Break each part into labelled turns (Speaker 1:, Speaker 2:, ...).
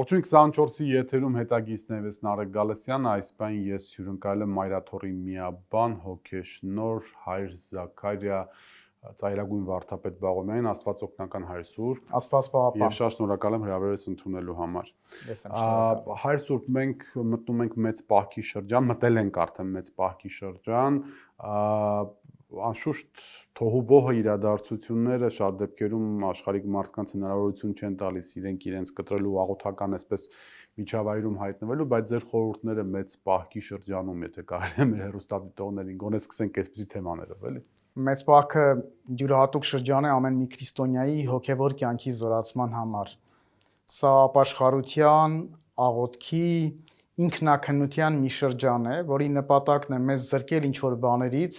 Speaker 1: Ողջույն 24-ի եթերում հետագիստն ես Նարեկ Գալստյանը, այս բան ես հյուրընկալել եմ Մայրաթորի միաբան հոգեշնոր Հայր Զաքարիա ծայրագույն վարդապետ Բաղոմյանին, Աստված օգնական Հայր Սուրբ։
Speaker 2: Աստված պահապան։
Speaker 1: Եվ շատ շնորհակալ եմ հրավերս ընդունելու համար։
Speaker 2: Ես եմ շնորհակալ։
Speaker 1: Հայր Սուրբ, մենք մտնում ենք մեծ պահքի շրջան, մտել ենք արդեն մեծ պահքի շրջան, անշուշտ թոհուբոհը իրադարձությունները շատ դեպքերում աշխարհիկ մարդկանց հնարավորություն չեն տալիս իրենց կտրելու աղոթական այսպես միջավայրում հայտնվելու, բայց ձեր խորհուրդները մեծ պահքի շրջանում, եթե կարելի է մեր հեռուստադիտողներին գոնե սկսենք այսպիսի թեմաներով, էլի։
Speaker 2: Մեծ պահքը յուրահատուկ շրջան է ամեն մի քրիստոնյայի հոգևոր կյանքի զորացման համար։ Սա ապաշխարության, աղոթքի, ինքնակնության մի շրջան է, որի նպատակն է մեզ զրկել ինչ-որ բաներից,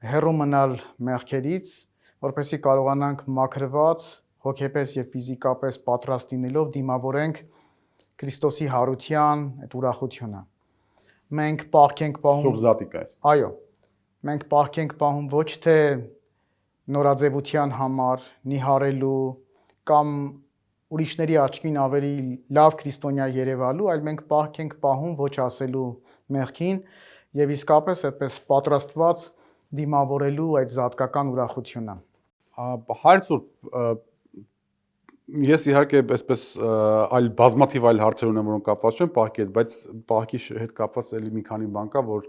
Speaker 2: հեռու մնալ մեղքերից, որպեսզի կարողանանք մաքրված, հոգեպես եւ ֆիզիկապես պատրաստ լինելով դիմավորենք Քրիստոսի հարության այդ ուրախությունը։ Մենք պահք ենք պահում
Speaker 1: Սուրբ Զատիկա է։
Speaker 2: Այո։ Մենք պահք ենք պահում ոչ թե նորաձևության համար, նիհարելու կամ ուրիշների աչքին ավելի լավ քրիստոնյա երևալու, այլ մենք պահք ենք պահում ոչ ասելու մեղքին եւ իսկապես այդպես պատրաստված դիմավորելու այդ զատկական ուրախությունը։
Speaker 1: Հայր Սուրբ, ես իհարկե այսպես այլ բազմաթիվ այլ հարցեր ունեմ, որոնք կապված չեն պահքի հետ, բայց պահքի հետ կապված էլի մի քանի բան կա, որ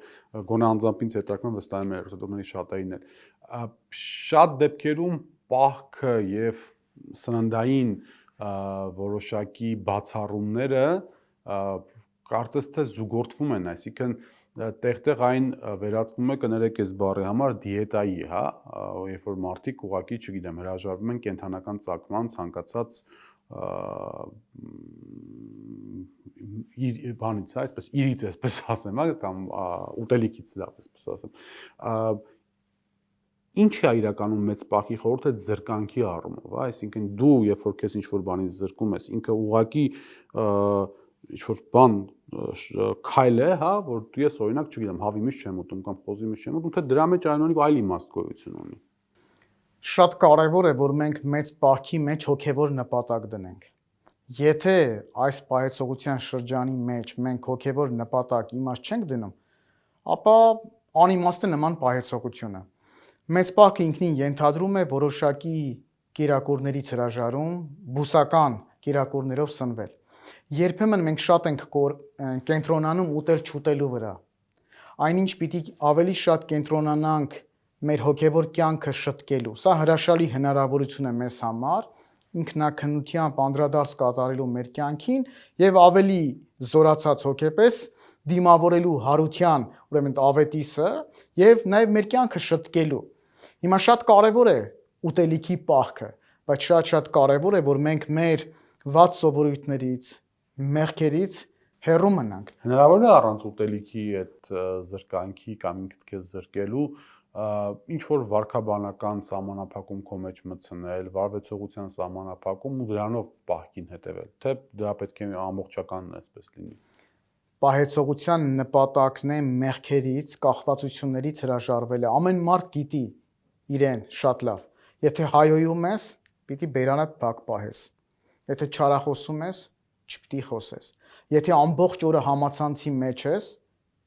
Speaker 1: գոնե անձամբ ինձ հետաքրքրում վստահ եմ հերոսատողների շատերին էլ։ Շատ դեպքերում պահքը եւ սննդային որոշակի բացառումները կարծես թե զուգորդվում են, այսինքն տեղ-տեղ այն վերածվում է կներեք այս բառի համար դիետայի, հա, երբ որ մարդիկ ուղղակի, չգիտեմ, հրաժարվում են կենթանական ծակման ցանկացած բանից, հա, այսպես իրից, այսպես ասեմ, հա, կամ ուտելիքից, այսպես ասեմ։ Ինչ է իրականում մեծ պահքի խորհուրդը զրկանքի առումով, հա, այսինքն դու, երբ որ քեզ ինչ-որ բանից զրկում ես, ինքը ուղղակի ինչ-որ բան քայլ է, հա, որ դու ես օրինակ, չգիտեմ, հավի միշտ չեմ ուտում կամ խոզի միշտ չեմ ուտում, թե դրա մեջ այնուամենայնիվ այլ իմաստ գոյություն ունի։
Speaker 2: Շատ կարևոր է, որ մենք մեծ պահքի մեջ հոգևոր նպատակ դնենք։ Եթե այս պահեցողության շրջանի մեջ մենք հոգևոր նպատակ իմաստ չենք դնում, ապա անիմաստ է նման պահեցողությունը։ Մեծ պահքը ինքնին ենթադրում է որոշակի կերակուրներից հրաժարում, բուսական կերակուրներով սնվել։ Երբեմն մենք շատ ենք կենտրոնանում ուտել-չուտելու վրա։ Այնինչ պիտի ավելի շատ կենտրոնանանք մեր հոգևոր կյանքը շտկելու։ Սա հրաշալի հնարավորություն է մեզ համար ինքնակնությամբ անդրադարձ կատարելու մեր կյանքին եւ ավելի զորացած հոգեպես դիմավորելու հարության, ուրեմն ավետիսը եւ նաեւ մեր կյանքը շտկելու։ Հիմա շատ կարեւոր է ուտելիքի պահքը, բայց շատ կարեւոր է, որ մենք մեր վատ սովորույթներից, մեղքերից հեռու մնանք։
Speaker 1: Հնարավոր է առանց ուտելիքի այդ զրկանքի կամ ինքդ քեզ զրկելու ինչ որ վարքաբանական սահմանափակում քո մեջ մտցնել, վարվեցողության սահմանափակում ու դրանով պահքին հետևել, թե դա պետք է ամբողջական այսպես լինի։
Speaker 2: Պահեցողության նպատակն է մեղքերից, կախվածություններից հրաժարվելը։ Ամեն մարդ գիտի իրեն շատ լավ։ Եթե հայոյում ես, պիտի բերանդ փակ պահես։ Եթե չարախոսում ես, չպիտի խոսես։ Եթե ամբողջ օրը համացանցի մեջ ես,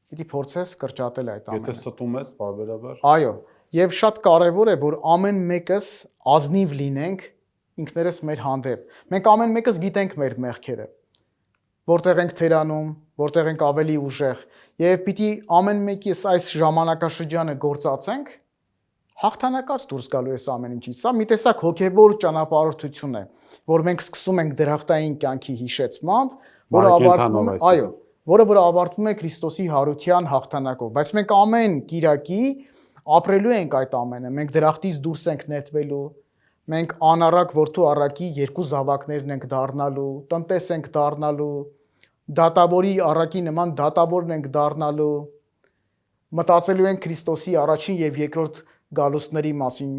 Speaker 2: պիտի փորձես կրճատել այդ ամենը։
Speaker 1: Եթե ստում ես, բարբերաբար։
Speaker 2: Այո, եւ շատ կարեւոր է, որ ամեն մեկս ազնիվ լինենք ինքներս մեր հանդեպ։ Մենք ամեն մեկս գիտենք մեր մեղքերը, որտեղ ենք թերանում, որտեղ ենք ավելի ուժեղ, եւ պիտի ամեն մեկիս այս ժամանակաշրջանը գործածենք հաղթանակած դուրս գալու էս ամեն ինչից։ Սա մի տեսակ հոգևոր ճանապարհորդություն է, որ մենք սկսում ենք դրախտային կյանքի հիշեցմամբ, որը ավարտվում է, այո, որը ավարտվում է Քրիստոսի հարության հաղթանակով, բայց մենք ամեն կիրակի ապրելու ենք այդ ամենը, մենք դրախտից դուրս ենք նետվելու, մենք անառակ որդու առակի երկու զավակներն ենք դառնալու, տնտես ենք դառնալու, դատավորի առակի նման դատավորն ենք դառնալու, մտածելու ենք Քրիստոսի առաջին եւ երկրորդ գալուստների մասին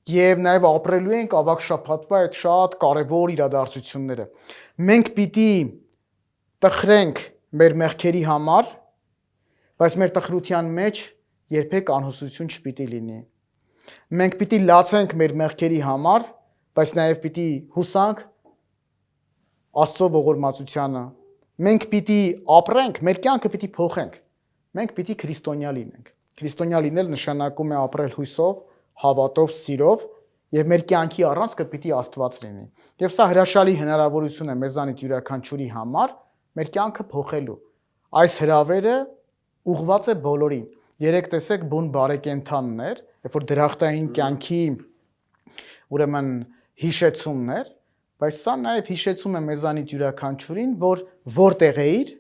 Speaker 2: եւ նաեւ ապրելու ենք ավակ շաբաթվա այդ շատ կարեւոր իրադարձությունները։ Մենք պիտի տխրենք մեր մեղքերի համար, բայց մեր տխրության մեջ երբեք անհուսություն չպիտի լինի։ Մենք պիտի լացենք մեր մեղքերի համար, բայց նաև պիտի հուսանք Աստծո ողորմածությանը։ Մենք պիտի ապրենք, մեր կյանքը պիտի փոխենք։ Մենք պիտի քրիստոնյա լինենք։ Քրիստոնյա լինել նշանակում է ապրել հույսով, հավատով, սիրով, եւ մեր կյանքի առանցքը պիտի Աստված լինի։ Եվ սա հրաշալի հնարավորություն է մեզանից յուրաքանչյուրի համար մեր կյանքը փոխելու։ Այս հրավերը ուղղված է բոլորին։ Երեք տեսեք բուն բարեկենդաններ, երբ որ դրախտային կյանքի ուրեմն հիշեցումներ, բայց սա նաև հիշեցում է մեզանից յուրաքանչյուրին, որ որտեղ էիր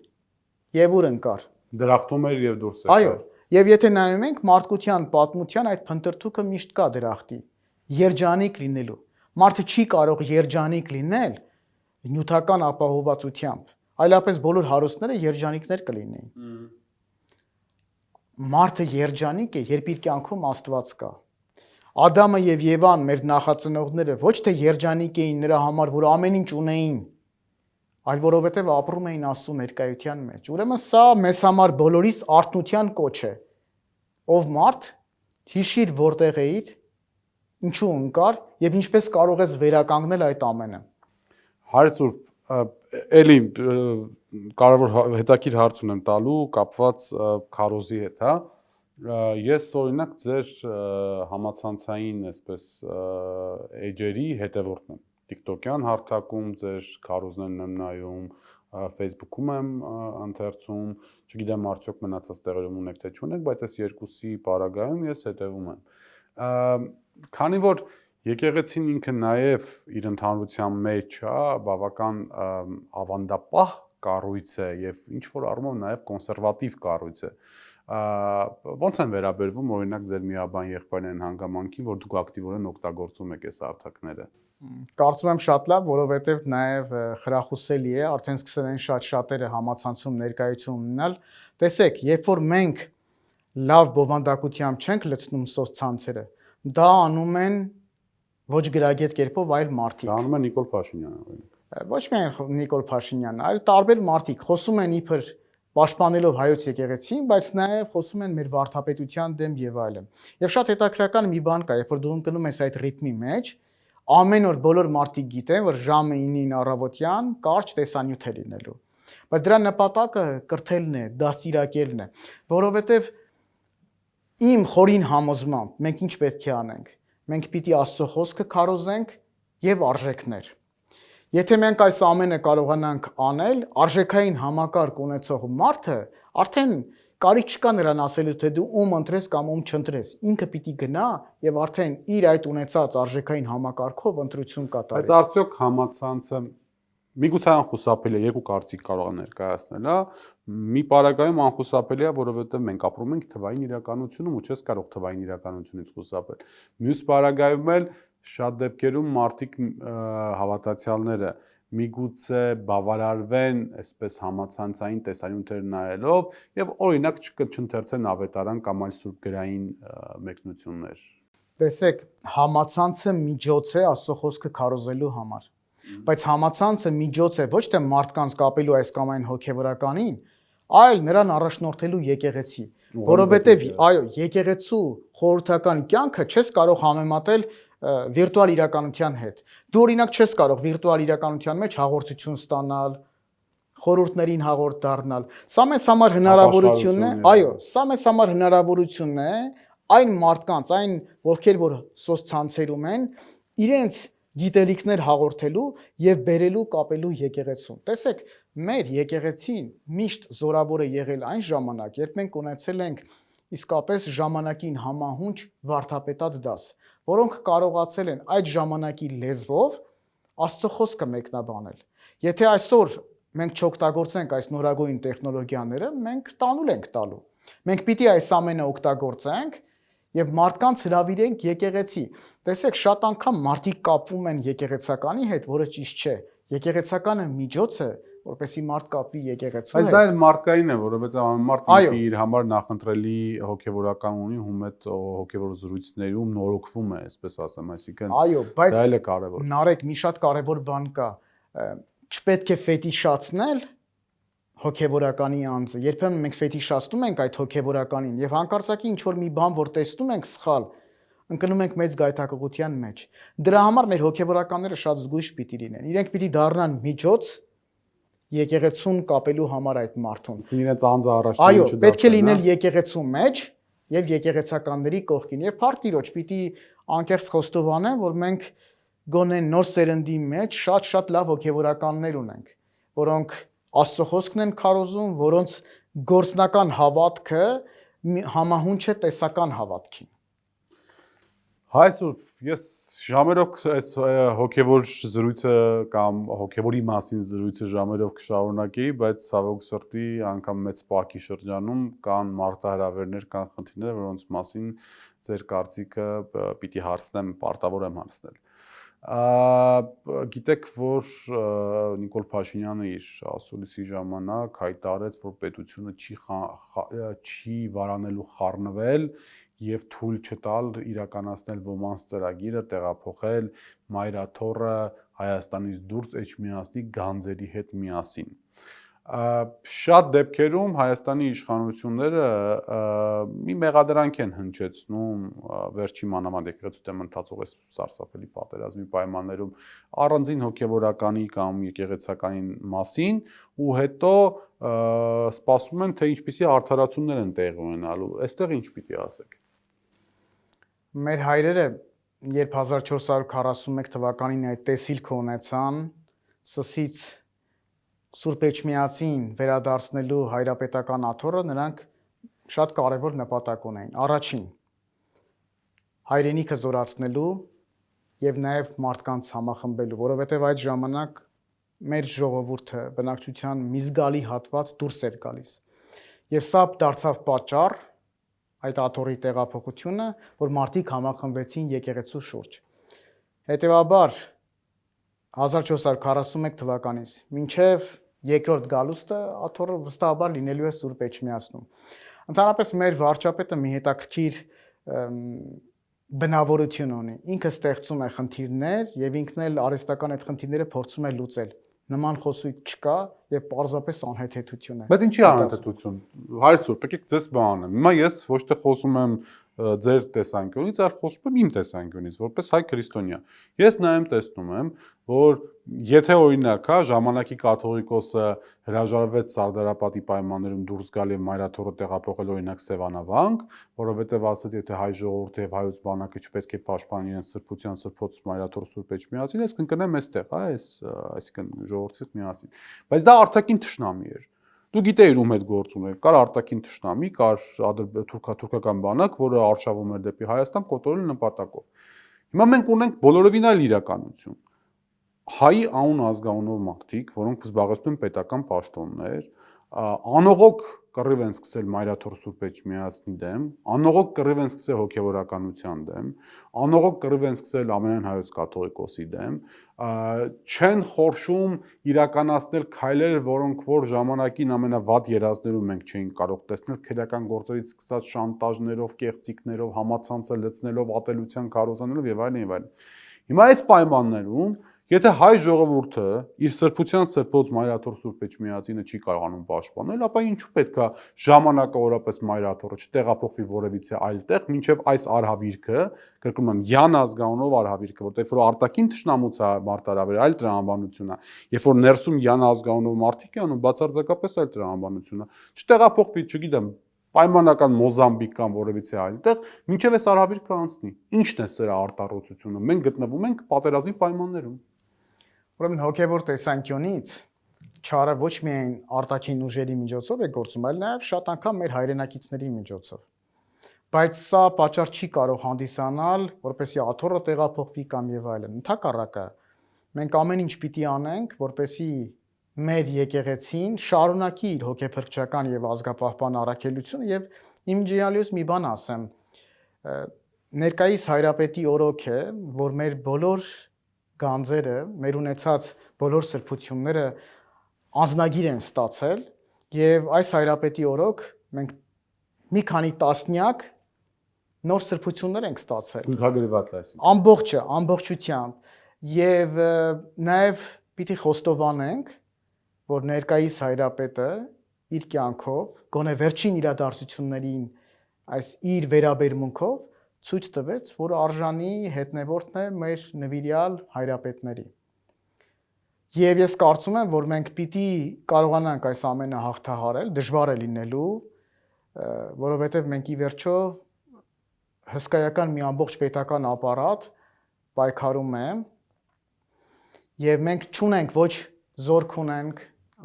Speaker 2: եւ ուր ընկար։
Speaker 1: Դրախտում էր եւ դուրս եկար։
Speaker 2: Այո, եւ եթե նայում ենք մարդկության պատմության այդ փնտրտուքը միշտ կա դրախտի, երջանիկ լինելու։ Մարդը չի կարող երջանիկ լինել նյութական ապահովվածությամբ, այլապես բոլոր հարուստները երջանիկներ կլինեին։ Մարդը երջանիկ է, երբ իր կյանքում Աստված կա։ Ադամը եւ Եվան, մեր նախածնողները, ոչ թե երջանիկ էին նրա համար, որ ամեն ինչ ունեին, այլ որովհետեւ ապրում էին Աստծո ներկայության մեջ։ Ուրեմն սա մեզ համար բոլորիս արթնության կոչ է։ Ով մարդ, հիշիր որտեղ էիր, ինչու ընկար եւ ինչպես կարող ես վերականգնել այդ ամենը։
Speaker 1: Հայր Սուրբ, էլի կարևոր հետաքրքիր հարց ունեմ տալու կապված քարոզի հետ, հա։ Ես օրինակ ձեր համացանցային այսպես էջերի հետևորդն եմ։ TikTok-յան հարթակում ձեր քարոզներն եմ նայում, Facebook-ում եմ ընթերցում, չգիտեմ արդյոք մնացած տեղերում ունեք թե չունեք, բայց այս երկուսի պարագայում ես հետևում եմ։ Քանի որ եկեղեցին ինքը նաև իր ընդհանրության մեջ է բավական ավանդապահ կառույց է եւ ինչ որ առումով նաև կոնսերվատիվ կառույց է, ոնց են վերաբերվում օրինակ ձեր միաբան եղբայրներին հանգամանքին, որ դուք ակտիվորեն օգտագործում եք այս արտաքները։
Speaker 2: Կարծում եմ շատ լավ, որովհետև նաև խրախուսելի է, արդեն սկսել են շատ-շատերը համացանցում ներկայություն ունենալ։ Տեսեք, երբ որ մենք լավ բովանդակությամբ չենք լցնում սոցցանցերը, դա անում են ոչ գրագետ կերպով այլ մարդիկ։
Speaker 1: Դա անում է Նիկոլ Փաշինյանը։
Speaker 2: Ոչ միայն Նիկոլ Փաշինյանը, այլ տարբեր մարդիկ խոսում են իբր պաշտպանելով հայոց եկեղեցին, բայց նաև խոսում են մեր վարդապետության դեմ եւ այլն։ Եվ շատ հետաքրքրական մի բան կա, երբ որ դու ընկնում ես այդ ռիթմի մեջ, ամեն օր բոլոր մարդիկ գիտեն, որ ժամը 9-ին առավոտյան կարճ տեսանյութ է լինելու։ Բայց դրա նպատակը կրթելն է, դաստիարակելն է, որովհետեւ իմ խորին համոզմամբ մենք ինչ պետք է անենք։ Մենք պիտի Աստծո խոսքը քարոզենք եւ արժեքներ։ Եթե մենք այս ամենը կարողանանք անել, արժեքային համակարգ ունեցող մարդը արդեն կարիք չկա նրան ասելու, թե դու ում ընտրես կամ ում չընտրես։ Ինքը պիտի գնա եւ արդեն իր այդ ունեցած արժեքային համակարգով ընտրություն կատարի։
Speaker 1: Բայց արդյոք համացանցը միգուցե անխուսափելի է, երկու կարծիք կարող է ներկայացնել, հա։ Մի պարագայում անխուսափելի է, որովհետեւ մենք ապրում ենք թվային իրականությունում ու չես կարող թվային իրականությունից խուսափել։ Մյուս պարագայում էլ շատ դեպքերում մարդիկ հավատացյալները միգուցե բավարարվեն այսպես համացանցային տեսանյութեր նայելով եւ օրինակ չընթերցեն ավետարան կամ այլ սուրբ գրային մեկնություններ։
Speaker 2: Տեսեք, համացանցը միջոց է Աստծո խոսքը քարոզելու համար, բայց համացանցը միջոց է ոչ թե մարդկանց կապելու այս կամ այն հոգեվորականին, այլ նրան առաջնորդելու եկեղեցի, որովհետեւ այո, եկեղեցու խորհրդական կյանքը չես կարող համեմատել վիրտուալ իրականության հետ։ Դու օրինակ չես կարող վիրտուալ իրականության մեջ հաղորդություն ստանալ, խորհուրդներին հաղորդ դառնալ։ Սա մեզ համար հնարավորություն է, այո, սա մեզ համար հնարավորություն է այն մարդկանց, այն ովքեր որ սոցցանցերում են, իրենց գիտելիքներ հաղորդելու եւ բերելու կապելու եկեղեցուն։ Տեսեք, մեր եկեղեցին միշտ զորավոր է եղել այն ժամանակ, երբ մենք ունեցել ենք իսկապես ժամանակին համահունչ վարդապետած դաս, որոնք կարողացել են այդ ժամանակի լեզվով Աստծո խոսքը մեկնաբանել։ Եթե այսօր մենք չօգտագործենք այս նորագույն տեխնոլոգիաները, մենք տանուլ ենք տալու։ Մենք պիտի այս ամենը օգտագործենք եւ մարդկանց հրավիրենք եկեղեցի։ Տեսեք, շատ անգամ մարդիկ կապվում են եկեղեցականի հետ, որը ճիշտ չէ։ Եկեղեցականը միջոց է, որպեսզի մարդ կապվի եկեղեցու հետ։
Speaker 1: Բայց դա էլ մարդկային է, որովհետեւ ամեն մարդ իր համար նախընտրելի հոգեվորական ունի, ում հետ հոգեվոր զրույցներում նորոգվում է, այսպես ասեմ, այսինքն դա էլ է կարևոր։
Speaker 2: Նարեկ, մի շատ կարևոր բան կա։ Չպետք է ֆետիշացնել հոգեվորականի անձը։ Երբեմն մենք ֆետիշացնում ենք այդ հոգեվորականին եւ հանկարծակի ինչ որ մի բան, որ տեսնում ենք սխալ, ընկնում ենք մեծ գայթակղության մեջ։ Դրա համար մեր հոգեվորականները շատ զգույշ պիտի լինեն։ Իրենք պիտի դառնան միջոց եկեղեցուն կապելու համար այդ մարդուն։
Speaker 1: Իրենց անձը առաջ
Speaker 2: Այո, պետք է լինել եկեղեցու մեջ եւ եկեղեցականների կողքին եւ Փարտիրոջ պիտի անկեղծ խոստովանեմ, որ մենք գոնե նոր սերնդի մեջ շատ լավ հոգեվորականներ ունենք, որոնք Աստծո խոսքն են քարոզում, որոնց գործնական հավատքը համահունչ է տեսական հավատքին։
Speaker 1: Այսօր ես ժամերով այս հոգևոր զրույցը կամ հոգևորի մասին զրույցը ժամերով կշարունակեի, բայց ցավոք սրտի անգամ մեծ պահքի շրջանում կան մարտահրավերներ, կան խնդիրներ, որոնց մասին ձեր կարծիքը պիտի հարցնեմ, պարտավոր եմ հարցնել։ Գիտեք, որ Նիկոլ Փաշինյանը իր ասուլիսի ժամանակ հայտարարեց, որ պետությունը չի վարանելու խառնվել եւ թույլ չտալ իրականացնել ոմանց ծրագիրը տեղափոխել մայրաթոռը Հայաստանից դուրս Էջմիածնի գանձերի հետ միասին։ Շատ դեպքերում Հայաստանի իշխանությունները մի մեղադրանք են հնչեցնում վերջի մանավանդ եկեղեցու դեմ ընթացող այս սարսափելի պատերազմի պայմաններում առանձին հոգևորականի կամ եկեղեցականի մասին ու հետո սպասում են թե ինչպիսի արդարացումներ են տեղի ունենալու։ Այստեղ ինչ պիտի ասեք։
Speaker 2: Մեր հայրերը, երբ 1441 թվականին այդ տեսիլքը ունեցան, Սսից Սուրբ Էջմիածին վերադարձնելու հայրապետական աթոռը, նրանք շատ կարևոր նպատակ ունեին։ Առաջին, հայրենիքը զորացնելու եւ նաեւ մարդկանց համախմբելու, որովհետեւ այդ ժամանակ մեր ժողովուրդը բնակչության մի զգալի հատված դուրս էր գալիս։ Եվ սա դարձավ պատճառ այդ աթոռի տեղափոխությունը, որ մարդիկ համախմբվեցին եկեղեցու շուրջ։ Հետևաբար 1441 թվականից մինչև երկրորդ գալուստը աթոռը վստահաբար լինելու է Սուրբ Էջմիածնում։ Ընդհանրապես մեր վարչապետը մի հետաքրքիր բնավորություն ունի։ Ինքը ստեղծում է խնդիրներ եւ ինքն էլ արհեստական այդ խնդիրները փորձում է լուծել։ Նման խոսույթ չկա եւ պարզապես անհեթեթություն է։
Speaker 1: Բայց ինչի անհեթեթություն։ Հայր Սուրբ, եկեք ձեզ բանը։ Հիմա ես ոչ թե խոսում եմ ձեր տեսանկյունից, այլ խոսում եմ իմ տեսանկյունից, որպես հայ քրիստոնյա։ Ես նայեմ տեսնում եմ, որ եթե օրինակ, ժամանակի կաթողիկոսը հրաժարվեց Սարդարապատի պայմաններում դուրս գալ եւ մայրաթոռը տեղափոխել օրինակ Սևանավանք, որովհետեւ ասաց, եթե հայ ժողովուրդը եւ հայոց բանակը չպետք է պաշտպանեն իրենց սրբության սրբոց մայրաթոռ Սուրբ Էջմիածին, ես կընկնեմ այստեղ, այսինքն ժողովրդի հետ միասին։ Բայց դա արտաքին թշնամի էր։ Դու գիտեիր ում հետ գործ ուներ, կար արտաքին թշնամի, կար թուրքական բանակ, որը արշավում էր դեպի Հայաստան կոտորելու նպատակով։ Հիմա մենք ունենք բոլորովին այլ իրականություն։ Հայի անուն ազգանունով մարդիկ, որոնք զբաղեցնում են պետական պաշտոններ, անողոք կռիվ են սկսել մայրաթոռ Սուրբ Էջմիածնի դեմ, անողոք կռիվ են սկսել հոգևորականության դեմ, անողոք կռիվ են սկսել ամենայն հայոց կաթողիկոսի դեմ, չեն խորշում իրականացնել քայլեր, որոնք որ ժամանակին ամենավատ երազներում մենք չէինք կարող տեսնել, քրեական գործերից սկսած շանտաժներով, կեղծիքներով, համացանցը լցնելով, ատելության քարոզանելով եւ այլն եւ այլն։ Հիմա այս պայմաններում եթե հայ ժողովուրդը իր սրբության սրբոց մայրաթոռ Սուրբ Էջմիածինը չի կարողանում պաշտպանել, ապա ինչու պետք է ժամանակավորապես մայրաթոռը չտեղափոխվի որևիցե այլ տեղ, մինչև այս արհավիրքը, կրկնում եմ, յան ազգանունով արհավիրքը, որտեղ որ արտաքին թշնամուց է մարտահրավերը, այլ տրամաբանություն է, երբ որ ներսում յան ազգանունով մարդիկ են անում, բացարձակապես այլ տրամաբանություն է, չտեղափոխվի, չգիտեմ, պայմանական Մոզամբիկ կամ որևիցե այլտեղ, մինչև այս արհավիրքը անցնի։ Ինչն է սրա արտահայտությունը։ Մենք գտնվում ենք պատերազմի պայմաններում։
Speaker 2: Ուրեմն հոգևոր տեսանկյունից չարը ոչ միայն արտաքին ուժերի միջոցով է գործում, այլ նաև շատ անգամ մեր հայրենակիցների միջոցով։ Բայց սա պատճառ չի կարող հանդիսանալ, որպեսզի աթոռը տեղափոխվի կամ եւ այլն։ Ընդհակառակը, մենք ամեն ինչ պիտի անենք, որպեսզի մեր եկեղեցին շարունակի իր հոգեփրկչական եւ ազգապահպան առաքելությունը եւ իմջիալիուս մի բան ասեմ։ Ներկայիս հայրապետի օրոք է, որ մեր բոլոր գանձերը, մեր ունեցած բոլոր սրբությունները անձնագիր են ստացել եւ այս հայրապետի օրոք մենք մի քանի տասնյակ նոր սրբություններ ենք ստացել։
Speaker 1: Գույքագրված է այսինքն։
Speaker 2: Ամբողջը, ամբողջությամբ եւ նաեւ պիտի խոստովանենք, որ ներկայիս հայրապետը իր կյանքով, գոնե վերջին իրադարձություններին այս իր վերաբերմունքով ցույց տվեց, որ արժանի հետնևորդն է մեր նվիրյալ հայրապետների։ Եվ ես կարծում եմ, որ մենք պիտի կարողանանք այս ամենը հաղթահարել, դժվար է լինելու, որովհետև մենք ի վերջո հսկայական մի ամբողջ պետական ապարատ պայքարում է, եւ մենք չունենք ոչ զորք ունենք,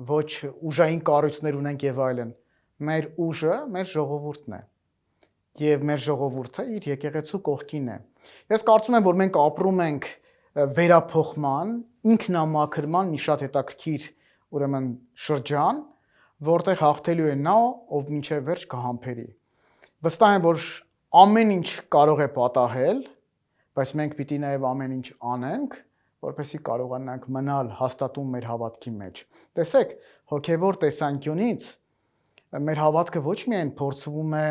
Speaker 2: ոչ ուժային կառույցներ ունենք եւ այլն։ Մեր ուժը մեր ժողովուրդն է։ Եվ մեր ժողովուրդը իր եկեղեցու կողքին է։ Ես կարծում եմ, որ մենք ապրում ենք վերափոխման, ինքնամաքրման մի շատ հետաքրքիր ուրեմն շրջան, որտեղ հաղթելու է նա, ով մինչև վերջ կհամբերի։ Վստահ եմ, որ ամեն ինչ կարող է պատահել, բայց մենք պիտի նաև ամեն ինչ անենք, որպեսզի կարողանանք մնալ հաստատում մեր հավատքի մեջ։ Տեսեք, հոգևոր տեսանկյունից մեր հավատքը ոչ միայն փորձվում է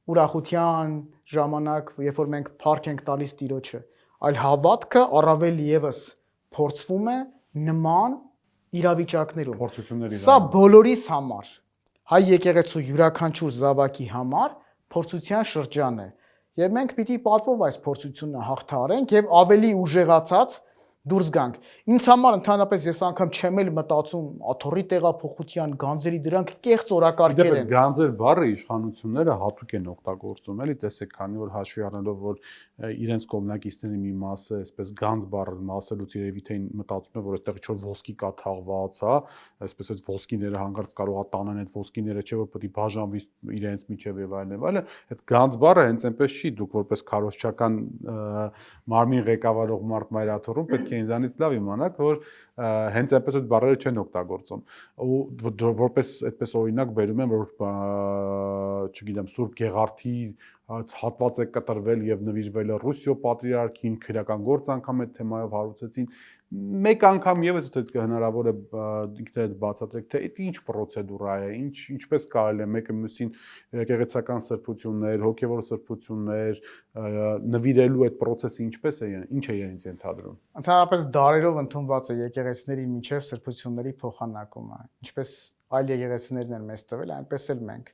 Speaker 2: ուրախության ժամանակ, երբ որ մենք փառք ենք տալիս Տիրոջը, այլ հավատքը առավել եւս փորձվում է նման իրավիճակներում։
Speaker 1: Փորձությունների
Speaker 2: Սա բոլորիս համար, հայ եկեղեցու յուրաքանչյուր զավակի համար փորձության շրջան է։ Եվ մենք պիտի պատվով այս փորձությունը հաղթահարենք եւ ավելի ուժեղացած դուրս գանք։ Ինձ համար ընդհանրապես ես անգամ չեմ էլ մտածում աթոռի տեղափոխության գանձերի դրանք կեղծ օրակարգեր են։
Speaker 1: Գանձեր բառը իշխանությունները հատուկ են օգտագործում, էլի տեսեք, քանի որ հաշվի առնելով, որ իրենց կողմնակիցների մի մասը, այսպես գանձ բառը ասելուց երևի թե մտածում է, որ այդտեղ ինչ-որ ոսկի կա թաղված, հա, այսպես այդ ոսկիները հանգարց կարող է տանեն այդ ոսկիները, չէ՞ որ պետք է բաժանվի իրենց միջև եւ այլն, այլն, այդ գանձ բառը հենց այնպես չի, դուք որպես քարոզչական մարմին ղեկավարող մարդ մայրաթոռում պետք է ինձանից լավ իմանաք, որ հենց այնպես այդ բառերը չեն օգտագործում։ Ու որպես այդպես օրինակ բերում եմ, որ չգիտեմ, Սուրբ Գեղարդի հատված է կտրվել եւ նվիրվել է Ռուսիո պատրիարքին, քրական գործ անգամ այդ թեմայով հարուցեցին։ Մեկ անգամ եւս եթե հնարավոր է ինքներդ բացատրեք, թե դա ինչ պրոցեդուրա է, ինչպես կարելի է մեկը մյուսին եկեղեցական սրբություններ, հոգեվոր սրբություններ նվիրելու այդ process-ը ինչպես է, ինչ է իրենց ենթադրում։
Speaker 2: Ընդհանրապես դարերով ընդունված է եկեղեցիների միջև սրբությունների փոխանակումը, ինչպես այլ եկեղեցիներն են մեզ տվել, այնպես էլ մենք։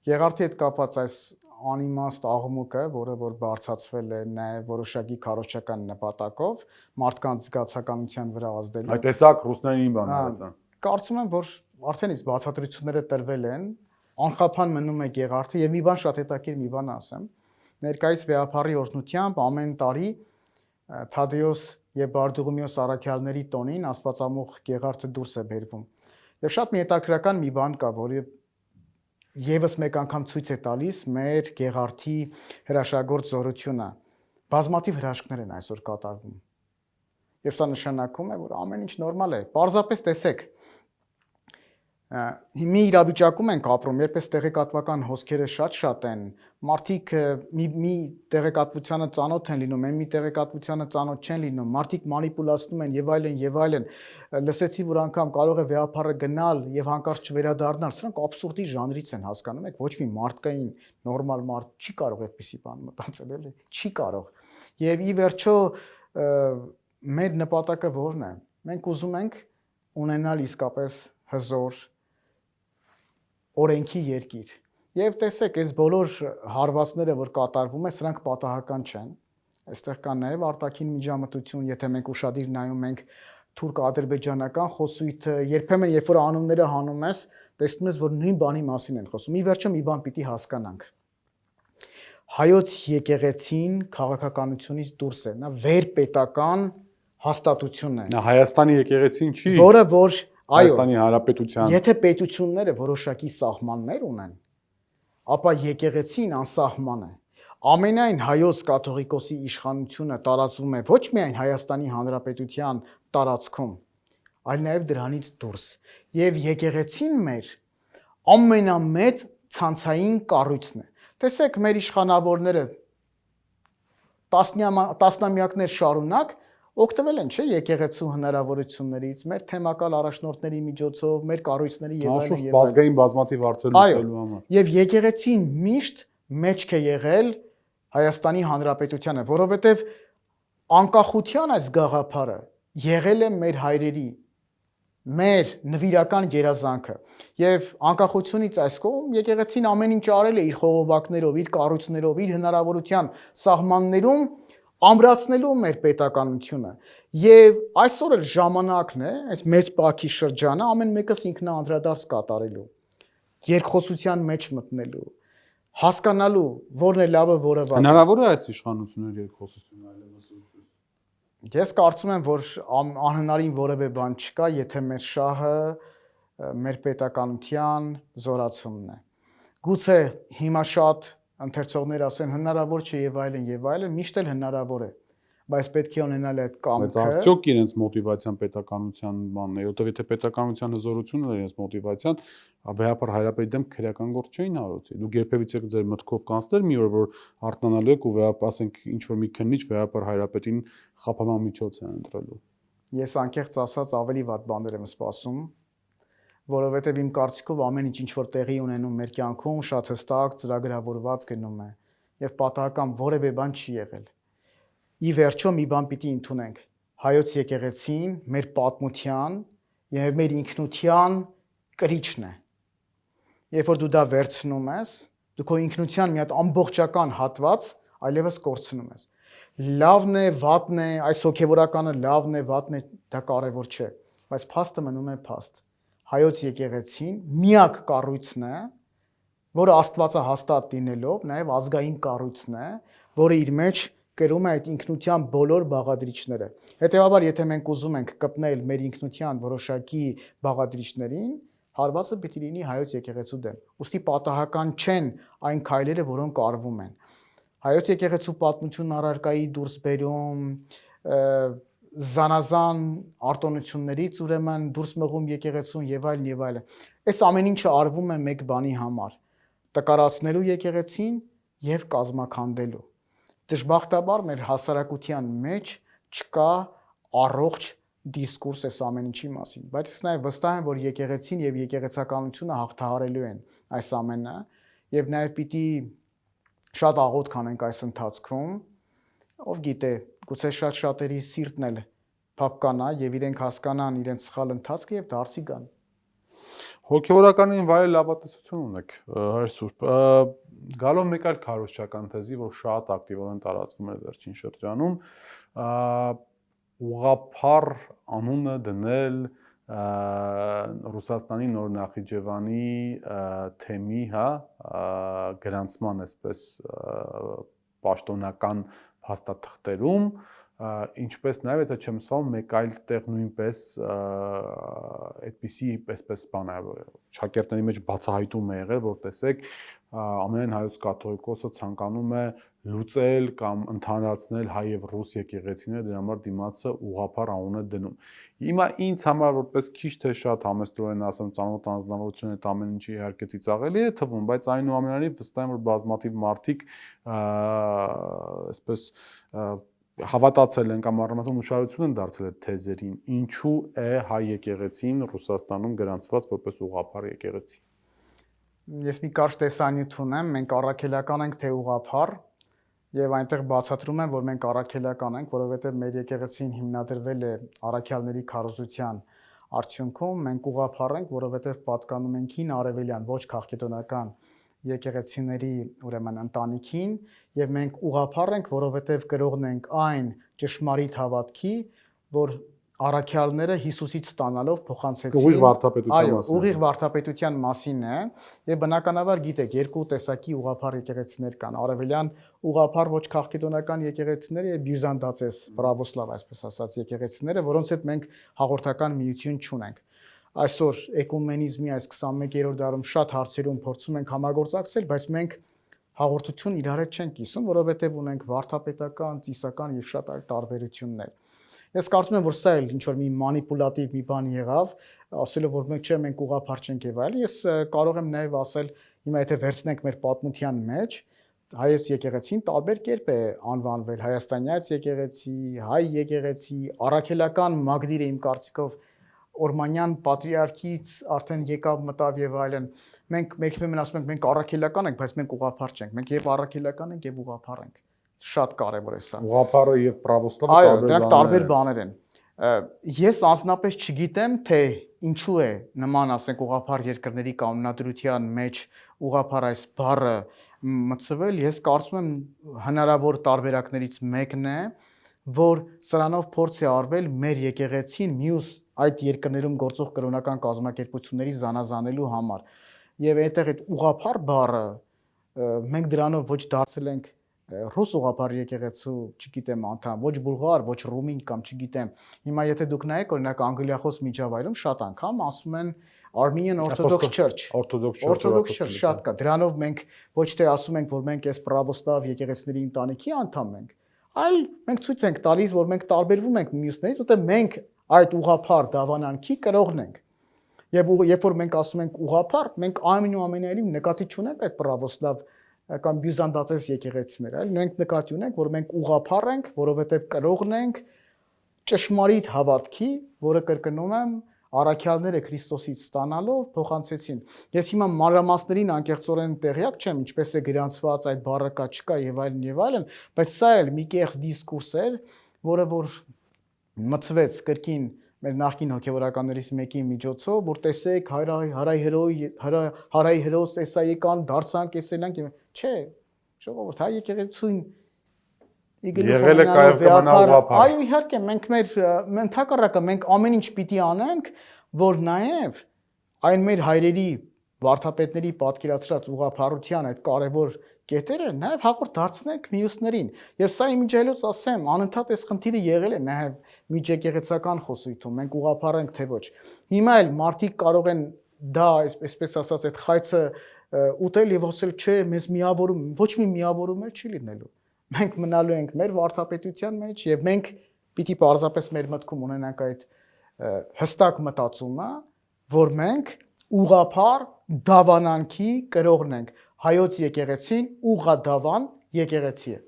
Speaker 2: Եղարդի հետ կապած այս անիմաստ աղմուկը, որը որ բարձրացվել է նաև որոշակի քարոզչական նպատակով, մարդկանց զգացականության վրա ազդելու։
Speaker 1: Այդ տեսակ ռուսներին բան արեցան։
Speaker 2: Կարծում եմ, որ արդեն իսկ բացատրությունները տրվել են, անխափան մնում է Գեղարդը եւ մի բան շատ հետաքրքիր մի բան ասեմ։ Ներկայիս վեհապարի օրհնությամբ ամեն տարի Թադեոս եւ Բարդուղիմեոս առաքյալների տոնին Աստվածամուխ Գեղարդը դուրս է բերվում։ Եվ շատ մի հետաքրքրական մի բան կա, որը եւս մեկ անգամ ցույց է տալիս մեր Գեղարդի հրաշագործ զորությունը։ Բազմաթիվ հրաշքներ են այսօր կատարվում։ Եվ սա նշանակում է, որ ամեն ինչ նորմալ է։ Պարզապես տեսեք, մի իրավիճակում ենք ապրում, երբ այս տեղեկատվական հոսքերը շատ են, մարդիկ մի տեղեկատվությանը ծանոթ են լինում, մի տեղեկատվությանը ծանոթ չեն լինում, մարդիկ մանիպուլացնում են եւ այլն, լսեցի, որ անգամ կարող է վեհապարը գնալ եւ հանկարծ չվերադառնալ, սրանք абսուրդի ժանրից են, հասկանում եք, ոչ մի մարդկային նորմալ մարդ չի կարող այդպիսի բան մտածել, էլի, չի կարող։ Եվ ի վերջո մեր նպատակը ո՞րն է։ Մենք ուզում ենք ունենալ իսկապես հզոր օրենքի երկիր։ Եվ տեսեք, այս բոլոր հարվածները, որ կատարվում է, սրանք պատահական չեն։ Այստեղ կա նաև արտաքին միջամտություն, եթե մենք ուշադիր նայում ենք թուրք-ադրբեջանական խոսույթը, երբեմն երբ որ անունները հանում ես, տեսնում ես, որ նույն բանի մասին են խոսում։ Ի վերջո մի բան պիտի հասկանանք։ Հայոց եկեղեցին քաղաքականությունից դուրս է, նա վերպետական հաստատություն է։
Speaker 1: Նա Հայաստանի եկեղեցին չի,
Speaker 2: որը որ
Speaker 1: Հայաստանի Հանրապետության։
Speaker 2: Եթե պետությունները որոշակի սահմաններ ունեն, ապա եկեղեցին անսահման է։ Ամենայն հայոց կաթողիկոսի իշխանությունը տարածվում է ոչ միայն Հայաստանի Հանրապետության տարածքում, այլ նաև դրանից դուրս։ Եվ եկեղեցին մեր ամենամեծ ցանցային կառույցն է։ Տեսեք, մեր իշխանավորները տասնամյակներ շարունակ օգտվել են, չէ՞, եկեղեցու հնարավորություններից, մեր թեմակալ առաջնորդների միջոցով, մեր կառույցների եւ այլն եւ
Speaker 1: բազգային բազմաթիվ հարցեր լուծելու համար։
Speaker 2: Եվ եկեղեցին միշտ մեջք է եղել Հայաստանի Հանրապետությանը, որովհետեւ անկախության այս գաղափարը եղել է մեր հայրերի, մեր նվիրական երազանքը։ Եվ անկախությունից այս կողմ եկեղեցին ամեն ինչ արել է իր խողովակներով, իր կառույցներով, իր հնարավորության սահմաններում, ամրացնելու մեր պետականությունը եւ այսօր էլ ժամանակն է այս մեծ բակի շրջանը ամեն մեկս ինքնաանդրադարձ կատարելու երկխոսության մեջ մտնելու հասկանալու որն է լավը որը վատը
Speaker 1: հնարավոր է այս իշխանությունները երկխոսություն այլևս
Speaker 2: ես կարծում եմ որ անհնարին որևէ բան չկա եթե մեր շահը մեր պետականության զորացումն է գուցե հիմա շատ ընթերցողներ ասեն հնարավոր չէ եւ այլն միշտ էլ հնարավոր է բայց պետք է ունենալ այդ կամքը
Speaker 1: բայց արդյոք իրենց մոտիվացիան պետականության բանն է որովհետեւ եթե պետականության հզորությունն է իրենց մոտիվացիան վեհապար հայրապետի դեմ քրեական գործ չէին արոցի դուք երբևիցե ձեր մտքով կանցներ մի օր որ արթնանալու եք ու վեհապար ասենք ինչ որ մի քննիչ վեհապար հայրապետին խափանման միջոց է ընտրելու
Speaker 2: ես անկեղծ ասած ավելի վատ բաներ եմ սպասում որովհետև իմ կարծիքով ամեն ինչ որ տեղի ունենում մեր կյանքում շատ հստակ ծրագրավորված գնում է եւ պատահական որևէ բան չի եղել։ Ի վերջո մի բան պիտի ընդունենք։ Հայոց եկեղեցին մեր պատմության եւ մեր ինքնության կրիչն է։ Երբ որ դու դա վերցնում ես, դու քո ինքնության մի հատ ամբողջական հատված այլևս կորցնում ես։ Լավն է, վատն է, այս հոգեվորականը լավն է, վատն է, դա կարևոր չէ, բայց փաստը մնում է փաստ։ Հայոց եկեղեցին միակ կառույցն է, որը աստվածահաստատ լինելով, նաև ազգային կառույցն է, որը իր մեջ կրում է այդ ինքնության բոլոր բաղադրիչները։ Հետևաբար, եթե մենք ուզում ենք կպնել մեր ինքնության որոշակի բաղադրիչներին, հարվածը պիտի լինի հայոց եկեղեցու դեմ։ Ուստի պատահական չեն այն քայլերը, որոնք արվում են։ Հայոց եկեղեցու պատմությունն առարկայի դուրս բերում, զանազան արտոնություններից ուրեմն դուրս մղում եկեղեցուն եւ այլն։ Այս ամեն ինչը արվում է մեկ բանի համար՝ տկարացնելու եկեղեցին եւ կազմաքանդելու։ Դժբախտաբար մեր հասարակության մեջ չկա առողջ դիսկուրս այս ամեն ինչի մասին, բայց ես նաեւ վստահ եմ, որ եկեղեցին եւ եկեղեցականությունը հաղթահարելու են այս ամենը եւ նաեւ պիտի շատ աղոթ կանենք այս ընթացքում, ով գիտե, գուցե շատ-շատերի սիրտն էլ փափկանա եւ իրենք հասկանան իրենց սխալ ընթացքը եւ դարձի գան։
Speaker 1: Հոգեվորականին վայել լավատեսություն ունեք, հայր Սուրբ։ Գալով մեկ այլ քարոզչական թեզի, որ շատ ակտիվորեն տարածվում է վերջին շրջանում, ուղղափառ անունը դնել Ռուսաստանի նոր Նախիջևանի թեմի, գրանցման այսպես պաշտոնական փաստաթղթերում, ինչպես նաև եթե չեմ սխալվում, մեկ այլ տեղ նույնպես այդպիսի այսպես բան է, շակերտների մեջ բացահայտում է եղել, որ տեսեք, ամենայն հայոց կաթողիկոսը ցանկանում է լուծել կամ ընդհանրացնել հայ եւ ռուս եկեղեցիները, դրա համար դիմացը ուղղափառ անուն է դնում։ Հիմա ինձ համար որպես քիչ թե շատ համեստորեն ասեմ, ծանոթ անձնավորություն այդ ամեն ինչի իհարկե ծիծաղելի է թվում, բայց այնուամենայնիվ վստահ եմ, որ բազմաթիվ մարդիկ այսպես հավատացել են կամ առնվազն ուշադրություն են դարձել այդ թեզերին, ինչու է հայ եկեղեցին Ռուսաստանում գրանցված որպես ուղղափառ եկեղեցի։
Speaker 2: Ես մի կարճ տեսանյութ ունեմ, մենք առաքելական ենք թե ուղղափառ, եւ այնտեղ բացատրում եմ, որ մենք առաքելական ենք, որովհետեւ մեր եկեղեցին հիմնադրվել է առաքյալների քարոզության արդյունքում, մենք ուղղափառ ենք, որովհետեւ պատկանում ենք հին արևելյան, ոչ քաղաքետոնական եկեղեցիների ուրեմն ընտանիքին եւ մենք ուղղափառ ենք, որովհետեւ կրողն ենք այն ճշմարիտ հավատքի, որ առաքյալները Հիսուսից ստանալով փոխանցեցին
Speaker 1: ուղիղ վարդապետության մասին։
Speaker 2: Այո, ուղիղ վարդապետության մասին է, եւ բնականաբար գիտեք, երկու տեսակի ուղղափառ եկեղեցիներ կան՝ արևելյան ուղղափառ ոչ քաղաքետոնական եկեղեցիները եւ բյուզանդացես պրավոսլավ, այսպես ասած, եկեղեցիները, որոնց հետ մենք հաղորդական միություն չունենք։ Այսօր էկումենիզմի այս 21-րդ դարում շատ հարցերում փորձում ենք համագործակցել, բայց մենք հաղորդություն իրար հետ չենք կիսում, որովհետեւ ունենք վարդապետական, ծիսական եւ շատ այլ տարբերություններ։ Ես կարծում եմ, որ սա էլ ինչ որ մի մանիպուլատիվ մի բան եղավ, ասելով որ մենք չէ, մենք ուղղափառ չենք եւ այլն։ Ես կարող եմ նաեւ ասել, հիմա եթե վերցնենք մեր պատմության մեջ, հայոց եկեղեցին տարբեր կերպ է անվանվել՝ հայաստանյաց եկեղեցի, հայ եկեղեցի, առաքելական մագդիր է իմ կարծիքով Օրմանյան պատրիարքից արդեն եկավ մտավ եւ այլն։ Մենք մեկը ասում ենք մենք առաքելական ենք, բայց մենք ուղղափառ չենք։ Մենք եւ առաքելական ենք եւ ուղղափառ ենք։ Շատ կարևոր է սա։
Speaker 1: Ուղղափառը եւ պրավոսլավը
Speaker 2: այո, դրանք տարբեր բաներ են։ Ես անձնապես չգիտեմ, թե ինչու է նման, ասենք, ուղղափառ երկրների կանոնադրության մեջ ուղղափառ այս բառը մտցվել, ես կարծում եմ հնարավոր տարբերակներից մեկն է, որ սրանով փորձ է արվել մեր եկեղեցին մյուս այդ երկրներում գործող կրոնական կազմակերպությունների զանազանելու համար։ Եվ այնտեղ այդ ուղղափառ բառը մենք դրանով ոչ դարձել ենք ռուս ուղղափառ եկեղեցու, չգիտեմ, անդամ, ոչ բուլղար, ոչ ռումին կամ չգիտեմ։ Հիմա եթե դուք նայեք, օրինակ անգլիախոս միջավայրում շատ անգամ ասում են Armenian Orthodox Church, Orthodox Church շատ կա։ Դրանով մենք ոչ թե ասում ենք, որ մենք այս պրավոստավ եկեղեցիների ընտանիքի անդամ ենք, այլ մենք ցույց ենք տալիս, որ մենք տարբերվում ենք մյուսներից, որտեղ մենք այդ ուղղափառ դավանանքի կրողն ենք։ Եվ երբ որ մենք ասում ենք ուղղափառ, մենք ամենայնիվ նկատի չունենք այդ պրավոստավ կամ բյուզանդացես եկեղեցիներ, այլ մենք նկատի ունենք, որ մենք ուղղափառ ենք, որովհետև կրողն ենք ճշմարիտ հավատքի, որը կրկնում եմ, առաքյալները Քրիստոսից ստանալով փոխանցեցին։ Ես հիմա մանրամասներին անկեղծորեն տեղյակ չեմ, ինչպես է գրանցված այդ բառը կա չկա եւ այլն, բայց սա էլ մի կեղծ դիսկուրս էր, որը որ մցվեց կրկին մեր նախկին հոգևորականներից մեկի միջոցով, որ տեսեք հարայի հերոս տեսա եկան, դարձանք էսելանք, չէ, ժողովուրդ, հայ եկեղեցին
Speaker 1: եղել է կայով կմնա ուղղափառ։
Speaker 2: Այո, իհարկե, մենք ընդհակառակը մենք ամեն ինչ պիտի անենք, որ նաև այն մեր հայրերի վարդապետների պատկերացրած ուղղափառության այդ կարևոր կետերը նաև հաղորդ դարձնենք մյուսներին։ Եվ սա իմիջիայլոց ասեմ, անընդհատ այս խնդիրը եղել է նաև միջեկեղեցական խոսույթում, մենք ուղղափառ ենք թե ոչ։ Հիմա էլ մարդիկ կարող են դա, այսպես ասած, այդ խայծը ուտել եւ ասել, չէ, մեզ միավորում, ոչ մի միավորում էլ չի լինելու։ Մենք մնալու ենք մեր վարդապետության մեջ եւ մենք պիտի պարզապես մեր մտքում ունենանք այդ հստակ մտածումը, որ մենք ուղղափառ դավանանքի կրողն ենք։ Հայոց եկեղեցին ուղղադավան եկեղեցի է։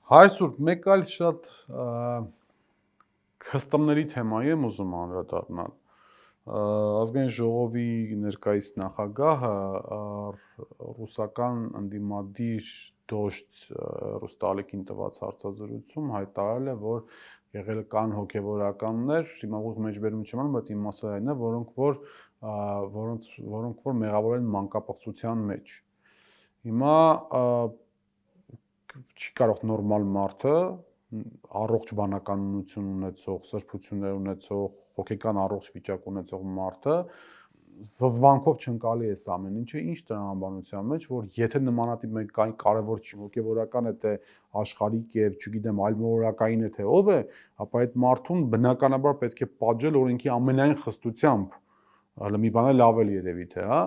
Speaker 1: Հայրսուրբ, մեկ այլ շատ քստմների թեմայի եմ ուզում անդրադառնալ։ Ազգային ժողովի ներկայիս նախագահը ռուսական ընդդիմադիր դոշտ Ռուստալիկին տված հարցազրույցում հայտարարել է, որ եղել կան հոգևորականներ, հիմա ուղիղ մեջբերում չեմ անում, բայց իմ մասը այն է, որոնք որ մեղավոր են մանկապղծության մեջ։ Հիմա չի կարող նորմալ մարդը, առողջ բանականություն ունեցող, սրբություններ ունեցող, հոգեկան առողջ վիճակ ունեցող մարդը զզվանքով չընկալի էս ամեն ինչը, ինչ տրամաբանության մեջ, որ եթե նմանատիպ մեկ կային կարևոր չի, հոգևորական է թե աշխարհիկ եւ չգիտեմ այլ մոլորակային է թե ով է, ապա այդ մարդուն բնականաբար պետք է պատժել օրենքի ամենայն խստությամբ, հələ մի բան է լավ էլ երևի թե, հա,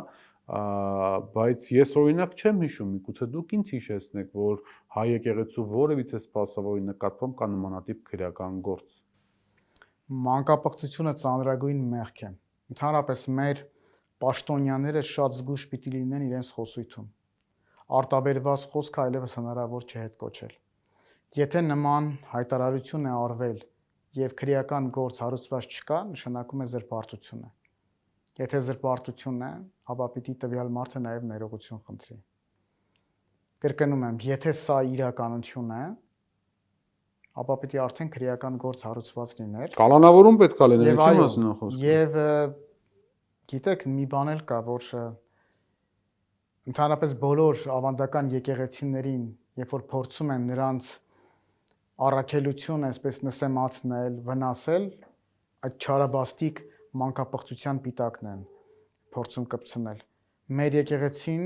Speaker 1: բայց ես օրինակ չեմ հիշում, միգուցե դուք ինձ հիշեցնեք, որ հայ եկեղեցու որևիցե սպասավորի նկատմամբ կա նմանատիպ քրեական գործ։
Speaker 2: Մանկապղծությունը ծանրագույն մեղք է։ Ընդհանրապես մեր պաշտոնյաները շատ զգույշ պիտի լինեն իրենց խոսույթում։ Արտաբերված խոսքը այլևս հնարավոր չէ հետ կոչել։ Եթե նման հայտարարություն է արվել եւ քրեական գործ հարուցված չկա, նշանակում է զրպարտություն է։ Եթե զրպարտություն է, ապա պիտի տվյալ մարդը նաև ներողություն խնդրի։ Կրկնում եմ, եթե սա իրականություն է, ապա պիտի արդեն քրեական գործ հարուցված լիներ։
Speaker 1: Կալանավորում պետք է լիներ, ինչի մասին է խոսքը։
Speaker 2: Եվ գիտեք, մի բան էլ կա, որ ընդհանրապես բոլոր ավանդական եկեղեցիներին, երբ որ փորձում են նրանց առաքելությունը, այսպես նսեմացնել, վնասել, այդ չարաբաստիկ մանկապղծության պիտակն են փորձում կպցնել։ Մեր եկեղեցին,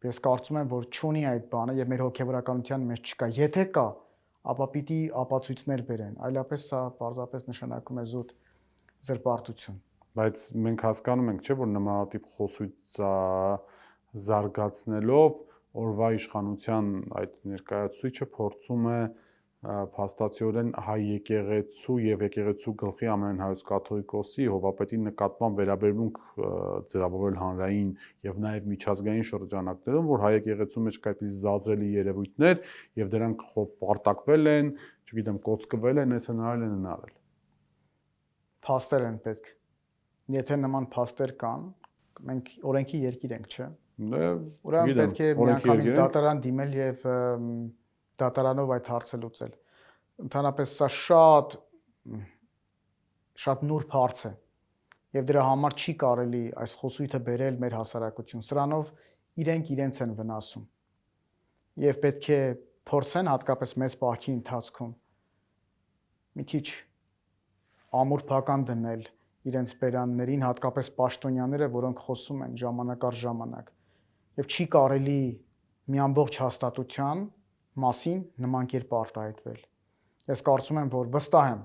Speaker 2: ես կարծում եմ, որ չունի այդ բանը եւ մեր հոգեվորականության մեջ չկա։ Եթե կա, ապա պիտի ապացույցներ բերեն, այլապես սա պարզապես նշանակում է զուտ զրպարտություն։
Speaker 1: Բայց մենք հասկանում ենք, չէ, որ նմանատիպ խոսույց զարգացնելով օրվա իշխանության այդ ներկայացուցիչը փորձում է փաստացիորեն հայ եկեղեցու եւ եկեղեցու գլխի ամենայն հայոց կաթողիկոսի հովապետի նկատմամբ վերաբերմունք ձևավորել հանրային եւ նաեւ միջազգային շրջանակներում, որ հայ եկեղեցու մեջ կա այդպիսի զազրելի երևույթներ եւ դրանք պարտակվել են, չգիտեմ, կոծկվել են, այս հնարել են հնարել։
Speaker 2: Փաստեր են պետք։ Եթե նման փաստեր կան, մենք օրենքի երկիր ենք, չէ՞։ Ուրեմն պետք է միանգամից դատարան դիմել եւ դատարանով այդ հարցը լուծել։ Ընդհանրապես սա շատ նուրբ հարց է։ եւ դրա համար չի կարելի այս խոսույթը բերել մեր հասարակություն։ Սրանով իրենք իրենց են վնասում։ Եվ պետք է փորձեն հատկապես մեծ պահքի ընթացքում մի քիչ ամուր-փական դնել իրենց բերաններին, հատկապես պաշտոնյաները, որոնք խոսում են ժամանակ առ ժամանակ։ Եվ չի կարելի մի ամբողջ հաստատության մասին նման կերպ արտահայտվել։ Ես կարծում եմ, որ վստահ եմ,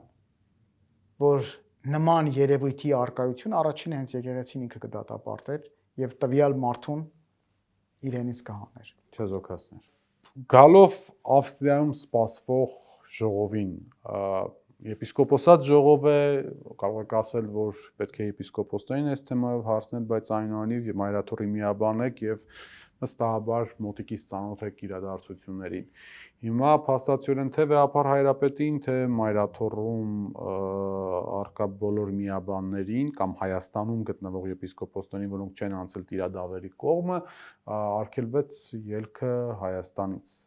Speaker 2: որ նման երևույթի արկայություն առաջին հենց եկեղեցին ինքը կդատապարտեր եւ տվյալ մարդուն իրենից կհաներ։
Speaker 1: Չեզոքացներ։ Գալով Ավստրիայում սպասվող ժողովին, եպիսկոպոսատ ժողով է, կարող եք ասել, որ պետք է եպիսկոպոսներին այս թեմայով հարցնել, բայց այնուամենայնիվ եւ մայրաթոռի միաբան եք եւ վստահաբար մոտիկից ծանոթ եք իրադարձություններին։ Հիմա փաստացիորեն թե վեհապար հայրապետին, թե մայրաթոռում արկա բոլոր միաբաններին կամ Հայաստանում գտնվող եպիսկոպոսներին, որոնք չեն անցել տիրադավերի կողմը, արգելվեց ելքը Հայաստանից։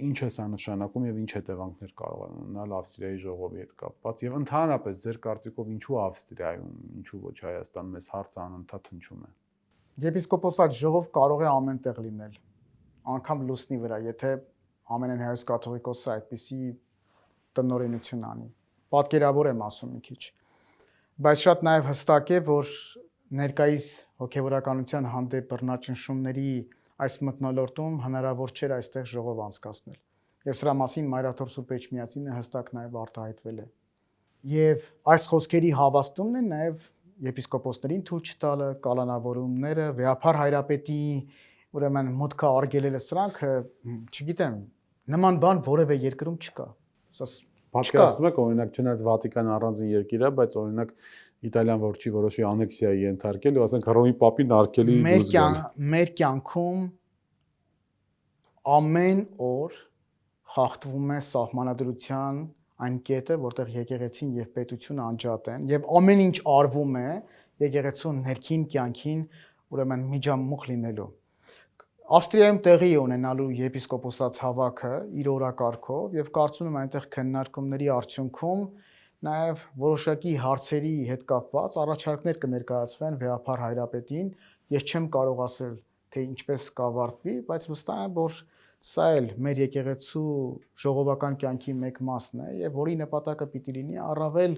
Speaker 1: Ինչ է սա նշանակում եւ ինչ հետևանքներ կարող են ունենալ Ավստրիայի ժողովի հետ կապված եւ ընդհանրապես ձեր կարծիքով ինչու Ավստրիայում, ինչու ոչ Հայաստանում այս հարցը անընդհատ հնչում է։
Speaker 2: Եպիսկոպոսատ ժողով կարող է ամենտեղ լինել, անգամ լուսնի վրա, եթե ամենայն հայոց կաթողիկոսը այդպիսի տնօրենություն անի։ Պատկերավոր եմ ասում մի քիչ, բայց շատ նաեւ հստակ է, որ ներկայիս հոգեվորականության հանդեպ բռնաճնշումների այս մթնոլորտում հնարավոր չէր այստեղ ժողով անցկացնել։ Եվ սրա մասին Մայրաթոռ Սուրբ Էջմիածինը հստակ նաեւ արտահայտվել է։ Եվ այս խոսքերի հավաստումն է նաեւ եպիսկոպոսներին թույլ չտալը, կալանավորումները, վեհապար հայրապետի ուրեմն մուտքը արգելելը, սրանք, չգիտեմ, նման բան որևէ երկրում չկա։
Speaker 1: Պատկերացնում եք, օրինակ, չնայած Վատիկանը առանձին երկիր է, բայց օրինակ Իտալիան որ չի որոշի անեքսիայի ենթարկել, ու ասենք Հռոմի Պապին արգելի դուրս գալ։
Speaker 2: Մեր կյանքում ամեն օր խախտվում է սահմանադրության այն կետը, որտեղ եկեղեցին եւ պետությունը անջատ են, եւ ամեն ինչ արվում է եկեղեցու ներքին կյանքին, ուրեմն միջամուխ լինելու։ Ավստրիայում տեղի է ունենալու եպիսկոպոսած հավաքը իր օրակարգով եւ կարծում եմ այնտեղ քննարկումների արդյունքում նաեւ որոշակի հարցերի հետ կապված առաջարկներ կներկայացվեն վեհապար հայրապետին։ Ես չեմ կարող ասել, թե ինչպես կավարտվի, բայց վստահ եմ, որ սա էլ մեր եկեղեցու ժողովական կյանքի մեկ մասն է եւ որի նպատակը պիտի լինի առավել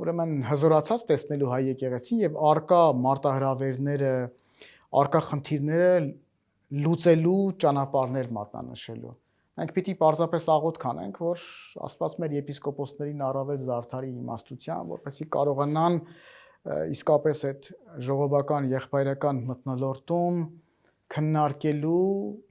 Speaker 2: ուրեմն հզորացած տեսնելու հայ եկեղեցին եւ արկա մարտահրավերները, արկա խնդիրները լուծելու ճանապարհներ մատնանշելու։ Մենք պիտի պարզապես աղոթք անենք, որ Աստված մեր եպիսկոպոսներին առավել զարդարի իմաստության, որպեսզի կարողանան իսկապես այդ ժողովական եղբայրական մթնոլորտում քննարկելու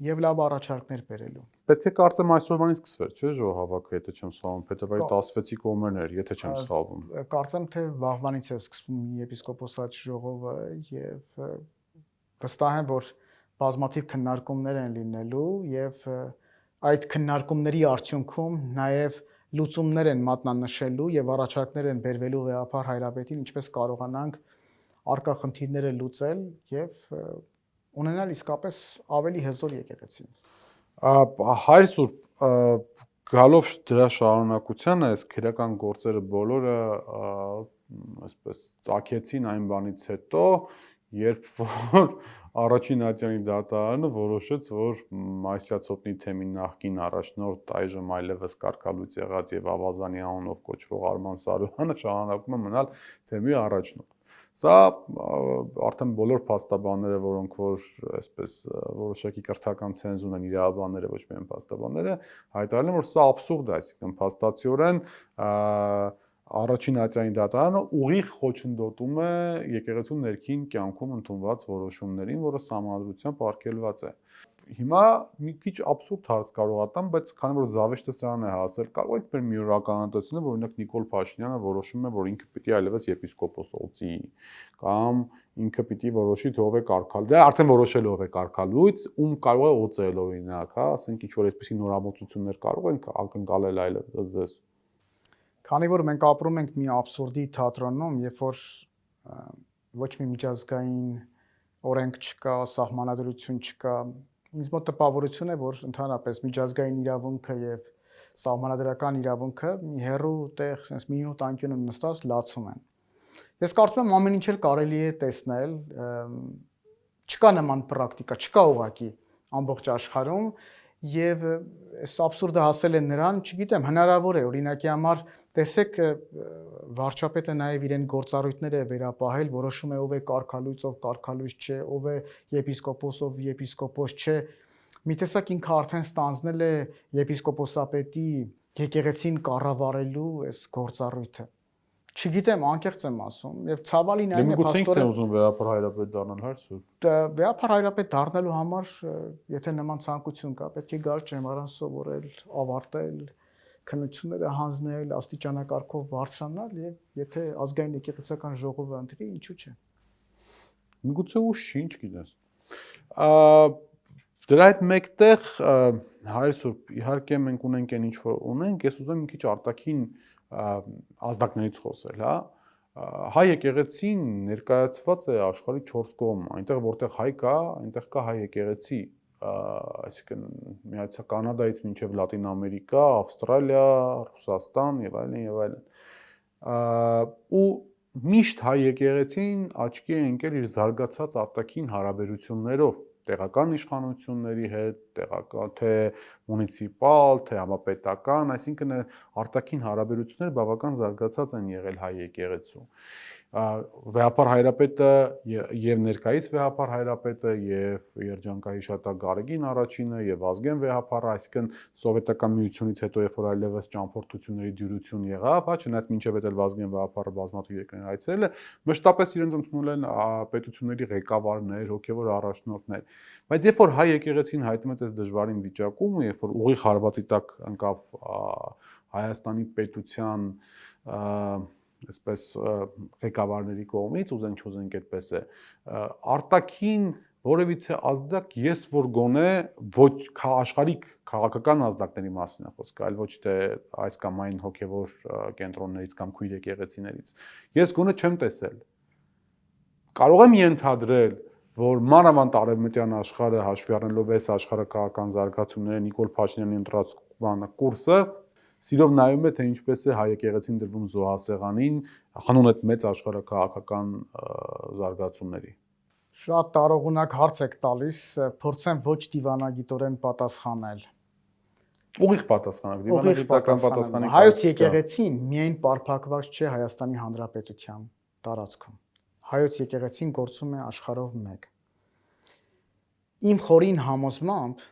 Speaker 2: եւ լավ առաջարկներ բերելու։
Speaker 1: Պետք է կարծեմ այսօրվանից սկսվեր, չէ՞, ժողովակը, եթե չեմ սխալվում, փետրվարի 16-ի կողմերներ, եթե չեմ սխալվում։
Speaker 2: Կարծեմ թե վաղվանից է սկսվում եպիսկոպոսատ ժողովը եւ վստահ եմ, որ բազմաթիվ քննարկումներ են լինելու եւ այդ քննարկումների արդյունքում նաեւ լուծումներ են մատնանշելու եւ առաջարկներ են բերվելու վեհապար հայրապետին, ինչպես կարողանանք արկա խնդիրները լուծել եւ ունենալ իսկապես ավելի հզոր եկեղեցի։
Speaker 1: Հայր Սուրբ, գալով դրա շարունակությանը, այս քրեական գործերը բոլորը այսպես ծագեցին այն բանից հետո, երբ որ առաջին Ատյանի դատարանը որոշեց, որ Մասյացոտնի թեմի նախկին առաջնորդ այժմ այլևս կարգալույծ եղած եւ Ավազանի անունով կոչվող Արման Սարոյանը շարունակում է մնալ թեմի առաջնորդ։ Սա արդեն բոլոր փաստաբանները, որոնք որ այսպես որոշակի կրթական ցենզուր են իրավաբանները, ոչ միայն փաստաբանները, հայտարարել են, որ սա աբսուրդ է, այսինքն փաստացիորեն առաջին Ատյանի դատարանը ուղիղ խոչընդոտում է եկեղեցու ներքին կյանքում ընդունված որոշումներին, որը սահմանադրությամբ արգելված է։ Հիմա մի քիչ աբսուրդ հարց կարող ատամ, բայց քանի որ զավեշտը սրան է հասել, կարող եք մեր մի օր ականատեսությունը, որ օրինակ Նիկոլ Փաշինյանը որոշում է, որ ինքը պիտի այլևս եպիսկոպոս օծի, կամ ինքը պիտի որոշի թե ով է կարգալույց։ Դա արդեն որոշել ով է կարգալույց, ում կարող է օծել օրինակ, հա, ասենք ինչ որ այսպիսի նորամուծություններ կարող են ակնկալել այլևս ձեզ։
Speaker 2: Քանի որ մենք ապրում ենք մի աբսուրդի թատրոնում, երբ որ ոչ մի միջազգային օրենք չկա, սահմանադրություն չկա, ինձ մոտ տպավորություն է, որ ընդհանրապես միջազգային իրավունքը եւ սահմանադրական իրավունքը մի հեռու տեղ, sense մի մինուտ անկյունում նստած լացում են։ Ես կարծում եմ ամեն ինչ էլ կարելի է տեսնել, չկա նման պրակտիկա, չկա ուղղակի ամբողջ աշխարհում եւ այս абսուրդը հասել է նրան, չգիտեմ, հնարավոր է օրինակի համար տեսեք վարչապետը նաեւ իրեն գործառույթները վերապահել, որոշում է ով է կարգալույծ, ով կարգալույծ չէ, ով է եպիսկոպոս, ով եպիսկոպոս չէ։ Մի տեսակ ինքը արդեն ստանձնել է եպիսկոպոսապետի եկեղեցին կառավարելու այս գործառույթը։ Չգիտեմ, անկեղծ եմ ասում, եւ ցավալին այն է
Speaker 1: փաստորեն ուզում վեհապար հայրապետ դառնալ հարցը։
Speaker 2: Վեհապար հայրապետ դառնալու համար, եթե նման ցանկություն կա, պետք է գալ ճեմարան սովորել, ավարտել, քննությունները հանձնել, աստիճանակարգով բարձրանալ եւ եթե ազգային եկեղեցական ժողովը ընտրի, ինչու՞ չէ։
Speaker 1: Միգուցե ուշ չի, ինչ գիտես։ Դրա հետ մեկտեղ հայր Սուրբ, իհարկե մենք ունենք այն ինչ որ ունենք, ես ուզում եմ մի քիչ արտաքին ազդակներից խոսել, հա։ Հայ եկեղեցին ներկայացված է աշխարհի 4 կողմ, այնտեղ որտեղ հայ կա, այնտեղ կա հայ եկեղեցի, այսինքն միացյալ Կանադայից մինչև Լատին Ամերիկա, Ավստրալիա, Ռուսաստան եւ այլն եւ այլն։ Ու միշտ հայ եկեղեցին աչքի է ընկել իր զարգացած արտաքին հարաբերություններով տեղական իշխանությունների հետ, տեղական թե մունիցիպալ, թե համապետական, այսինքն արտաքին հարաբերությունները բավական զարգացած են եղել հայ եկեղեցու։ Վեհապար հայրապետը եւ ներկայիս վեհապար հայրապետը եւ երջանկահիշատակ Գարեգին առաջինը եւ Ազգեն վեհապարը, այսինքն սովետական միությունից հետո երբ որ այլևս ճամփորդությունների դյուրություն եղավ, հա, չնայած մինչև այդ էլ Ազգեն վեհապարը բազմաթիվ երկրներ այցելել է, մշտապես իրենց ընդունել են պետությունների ղեկավարներ, հոգեվոր առաջնորդներ։ Բայց երբ որ հայ եկեղեցին հայտնվեց այս դժվարին վիճակում ու երբ որ ուղիղ հարվածի տակ ընկավ Հայաստանի պետության այսպես ղեկավարների կողմից, ուզենք չուզենք այդպես է, արտաքին որևիցե ազդակ ես որ գոնե ոչ աշխարհիկ քաղաքական ազդակների մասին է խոսքը, այլ ոչ թե այս կամ այն հոգևոր կենտրոններից կամ քույր եկեղեցիներից։ Ես գոնե չեմ տեսել։ Կարող եմ ենթադրել, որ մանավանդ արևմտյան աշխարհը հաշվի առնելով այս աշխարհակաղական զարգացումները Նիկոլ Փաշինյանի ընտրած կուրսը սիրով նայում է, թե ինչպես է հայ եկեղեցին դրվում զոհասեղանին, հանուն այդ մեծ աշխարհակաղակական զարգացումների։
Speaker 2: Շատ տարողունակ հարց եք տալիս, փորձեմ ոչ դիվանագիտորեն պատասխանել։
Speaker 1: Ուղիղ պատասխանակ, դիվանագիտական պատասխանի։
Speaker 2: Հայոց եկեղեցին միայն պարփակված չէ Հայաստանի Հանրապետության տարածքում։ Հայոց եկեղեցին գործում է աշխարհով մեկ։ Իմ խորին համոզմամբ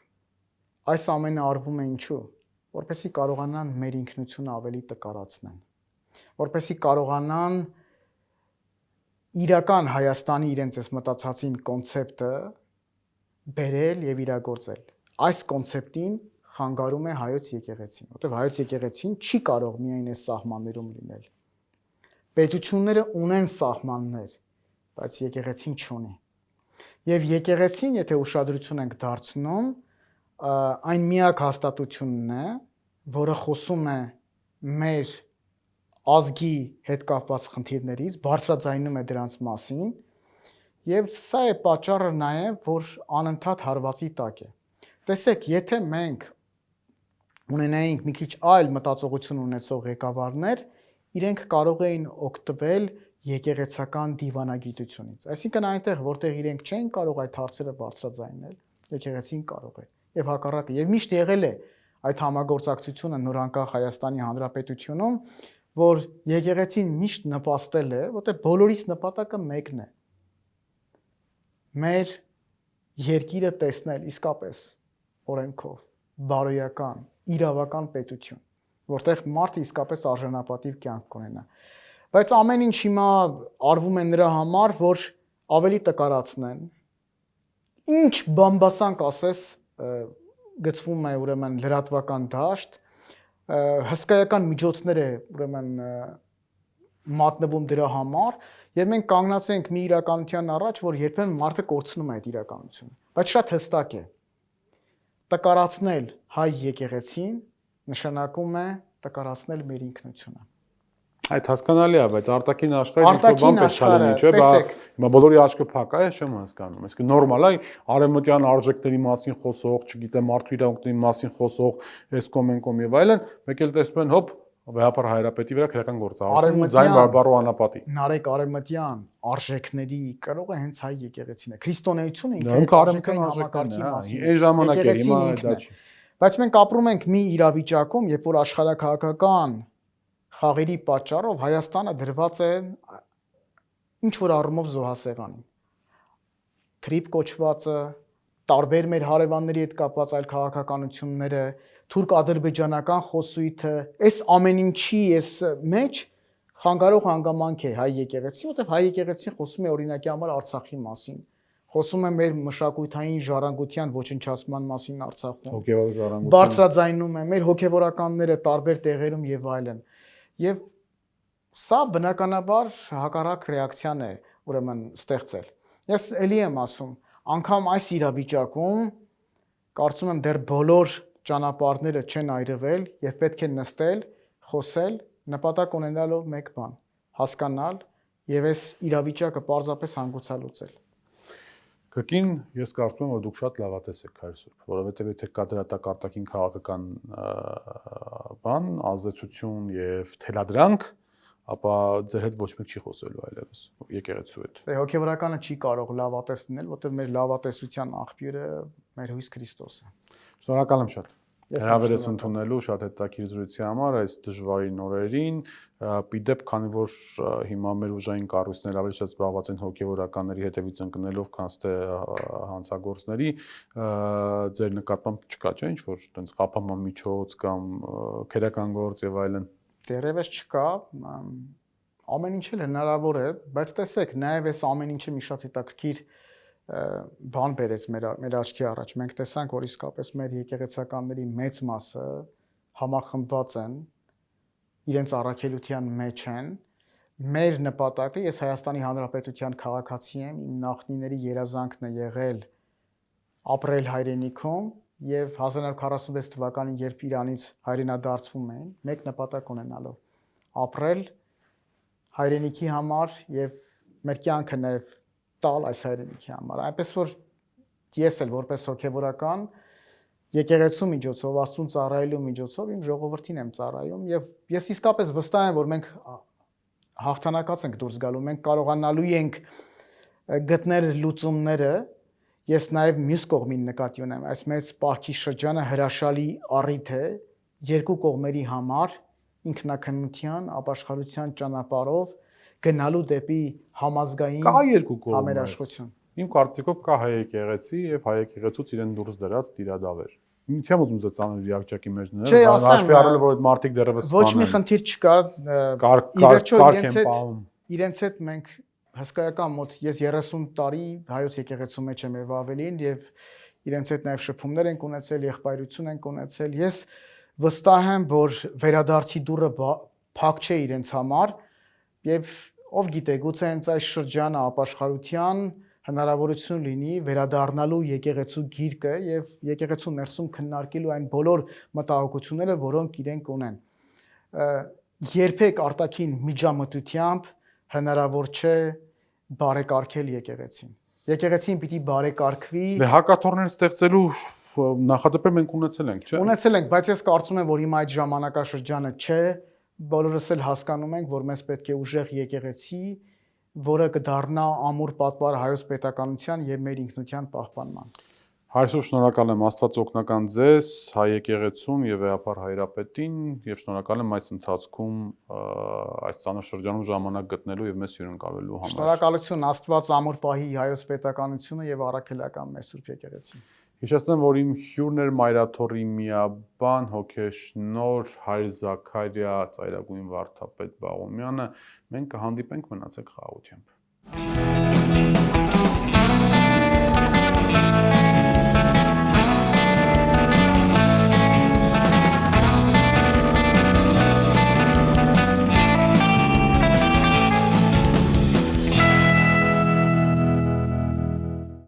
Speaker 2: այս ամենը արվում է ինչու, որպեսզի կարողանան մեր ինքնությունը ավելի տկարացնեն, որպեսզի կարողանան իրական Հայաստանի իրենց այս մտածածին կոնցեպտը բերել եւ իրագործել։ Այս կոնցեպտին խանգարում է հայոց եկեղեցին, որտեղ հայոց եկեղեցին չի կարող միայն այս սահմաններում լինել։ Պետությունները ունեն սահմաններ, բայց եկեղեցին չունի։ Եվ եկեղեցին, եթե ուշադրություն ենք դարձնում, այն միակ հաստատությունն է, որը խոսում է մեր ազգի հետ կապված խնդիրներից, բարձրաձայնում է դրանց մասին, եւ սա է պատճառը նաեւ, որ անընդհատ հարվածի տակ է։ Տեսեք, եթե մենք ունենայինք մի քիչ այլ մտածողություն ունեցող ղեկավարներ, իրենք կարող էին օգտվել եկեղեցական դիվանագիտությունից։ Այսինքն այնտեղ, որտեղ իրենք չեն կարող այդ հարցերը բարձրաձայնել, եկեղեցին կարող է։ Եվ հակառակը, եւ միշտ եղել է այդ համագործակցությունը նորանկախ Հայաստանի Հանրապետությունում, որ եկեղեցին միշտ նպաստել է, որտեղ բոլորիս նպատակը մեկն է։ Մեր երկիրը տեսնել իսկապես օրենքով, բարոյական, իրավական պետություն, որտեղ մարդը իսկապես արժանապատիվ կյանք կունենա։ Բայց ամեն ինչ հիմա արվում է նրա համար, որ ավելի տկարացնեն։ Ինչ բամբասանք ասես գծվում է ուրեմն լրատվական դաշտ, հսկայական միջոցներ է ուրեմն մատնվում դրա համար, եւ մենք կանգնած ենք մի իրականության առաջ, որ երբեմն մարդը կորցնում է այդ իրականությունը։ Բայց շատ հստակ է։ Տկարացնել հայ եկեղեցին նշանակում է տկարացնել մեր ինքնությունը։
Speaker 1: Այդ հասկանալի է, բայց արտաքին աշխարհը ինչ-որ բան պետք է լինի, չէ՞, հիմա բոլորի աչքը փակ է, ես չեմ հասկանում։ Այսինքն նորմալ է արևմտյան արժեքների մասին խոսող, չգիտեմ, մարդու իրավունքների մասին խոսող, էսկոմ եւ այլն, մեկ էլ տեսնում են, հոպ, Վեհապար Հայրապետի վրա քրեական գործառույթ ու ձայն բարբարո անապատի։
Speaker 2: Նարեկ Արևմտյան արժեքների կրող է հենց հայ եկեղեցին է։ Քրիստոնեությունը
Speaker 1: Ինքը
Speaker 2: արժեքային համակարգի մասին։
Speaker 1: Այն ժամանակ էր, հիմա դա չի։
Speaker 2: Բայց մենք ապրում ենք մի իրավիճակում, երբ որ աշխարհակահաղական խաղերի պատճառով Հայաստանը դրված է ինչ որ առումով զոհասեղանին։ Թրիփ կոչվածը, տարբեր մեր հարևանների հետ կապված այլ քաղաքականությունները, թուրք-ադրբեջանական խոսույթը, այս ամեն ինչի այս մեջ խանգարող հանգամանք է հայ եկեղեցին, որտեղ հայ եկեղեցին խոսում է օրինակի համար Արցախի մասին, խոսում է մեր մշակութային ժառանգության ոչնչացման մասին Արցախում,
Speaker 1: հոգևոր ժառանգություն,
Speaker 2: բարձրաձայնում է մեր հոգևորականները տարբեր տեղերում եւ այլն։ Եվ սա բնականաբար հակառակ ռեակցիան է ուրեմն ստեղծել։ Ես ելի եմ ասում, անգամ այս իրավիճակում կարծում եմ դեռ բոլոր ճանապարհները չեն այրվել եւ պետք է նստել, խոսել, նպատակ ունենալով մեկ բան՝ հասկանալ եւ այս իրավիճակը պարզապես հանգուցալուծել։
Speaker 1: Կրկին ես կարծում եմ, որ դուք շատ լավատես եք Հայր Սուրբ, որովհետեւ եթե կա դրատակարտակին քաղաքական բան, ազդեցություն եւ թելադրանք, ապա ձեր հետ ոչ մեկ չի խոսելու այլևս եկեղեցու հետ։
Speaker 2: Դե հոգևորականը չի կարող լավատես լինել, որտեղ մեր լավատեսության աղբյուրը մեր հույս Քրիստոսն է։
Speaker 1: Շնորհակալ եմ շատ։ Հրավերս ընդունելու, շատ հետաքրքիր զրույցի համար այս դժվարին օրերին, պիտեպ, քանի որ հիմա մեր ուժային կառույցները ավելի շատ զբաղված են հոգևորականների հետևից ընկնելով, քան թե հանցագործների, ձեր նկատմամբ չկա, չէ՞, ինչ որ այդպես խափանման միջոց կամ քերական գործ եւ այլն։
Speaker 2: Դեռևս չկա, ամեն ինչ էլ հնարավոր է, բայց տեսեք, նաև այս ամեն ինչը մի շատ հետաքրքիր բան բերեց մեր աչքի առաջ։ Մենք տեսանք, որ իսկապես մեր եկեղեցականների մեծ մասը համախմբված են, իրենց առաքելության մեջ են։ Մեր նպատակը, ես Հայաստանի Հանրապետության քաղաքացի եմ, իմ նախնիների երազանքն է եղել ապրել հայրենիքում եւ 1946 թվականին, երբ Իրանից հայրենադարձվում էին, մեկ նպատակ ունենալով ապրել հայրենիքի համար եւ մեր կյանքը նաեւ տալ այս հայրենիքի համար։ Այնպես որ ես էլ որպես հոգեվորական եկեղեցու միջոցով, Աստծուն ծառայելու միջոցով իմ ժողովրդին եմ ծառայում եւ ես իսկապես վստահ եմ, որ մենք հաղթանակած ենք դուրս գալու, մենք կարողանալու ենք գտնել լուծումները։ Ես նաև մյուս կողմին նկատի ունեմ, այս մեծ պահքի շրջանը հրաշալի առիթ է երկու կողմերի համար ինքնակնության, ապաշխարության ճանապարհով գնալու դեպի համազգային համերաշխություն։
Speaker 1: Իմ կարծիքով կա հայ եկեղեցի եւ հայ եկեղեցուց իրեն դուրս դրած տիրադավեր։ Չեմ ուզում դա ծանր իրավիճակի մեջ դնել, հաշվի առնելով որ այդ մարդիկ դեռևս
Speaker 2: ոչ մի խնդիր չկա, իրենց հետ մենք հսկայական մոտ ես 30 տարի հայոց եկեղեցու մեջ եմ եւ ավելին եւ իրենց հետ նաեւ շփումներ ենք ունեցել, եղբայրություն ենք ունեցել։ Ես վստահ եմ, որ վերադարձի դուռը փակ չէ իրենց համար եւ ով գիտե, գուցե հենց այս շրջանը ապաշխարության հնարավորություն լինի վերադառնալու եկեղեցու գիրկը եւ եկեղեցու ներսում քննարկելու այն բոլոր մտահոգությունները, որոնք իրենք ունեն։ Երբեք արտաքին միջամտությամբ հնարավոր չէ բարեկարգել եկեղեցին։ Եկեղեցին պիտի բարեկարգվի։
Speaker 1: Դե հակաթոռներ ստեղծելու նախադեպեր մենք ունեցել ենք, չէ՞։
Speaker 2: Ունեցել ենք, բայց ես կարծում եմ, որ հիմա այդ ժամանակաշրջանը չէ, բոլորս էլ հասկանում ենք, որ մեզ պետք է ուժեղ եկեղեցի, որը կդառնա ամուր պատվար հայոց պետականության եւ մեր ինքնության պահպանման։
Speaker 1: Հայր Սուրբ, շնորհակալ եմ, Աստված օգնական ձեզ, հայ եկեղեցուն եւ Վեհապար Հայրապետին եւ շնորհակալ եմ այս ընթացքում այս ծանր շրջանում ժամանակ գտնելու եւ մեզ հյուրընկալելու համար։
Speaker 2: Շնորհակալություն, Աստված ամուր պահի հայոց պետականությունը եւ առաքելական մեր Սուրբ եկեղեցին։
Speaker 1: Հիշեցնեմ, որ իմ հյուրն էր Մայրաթոռի միաբան հոգեշնորհ Հայր Զաքարիա Ծայրագույն վարդապետ Բաղոմյանը։ Մենք կհանդիպենք, մնացեք խաղաղությամբ։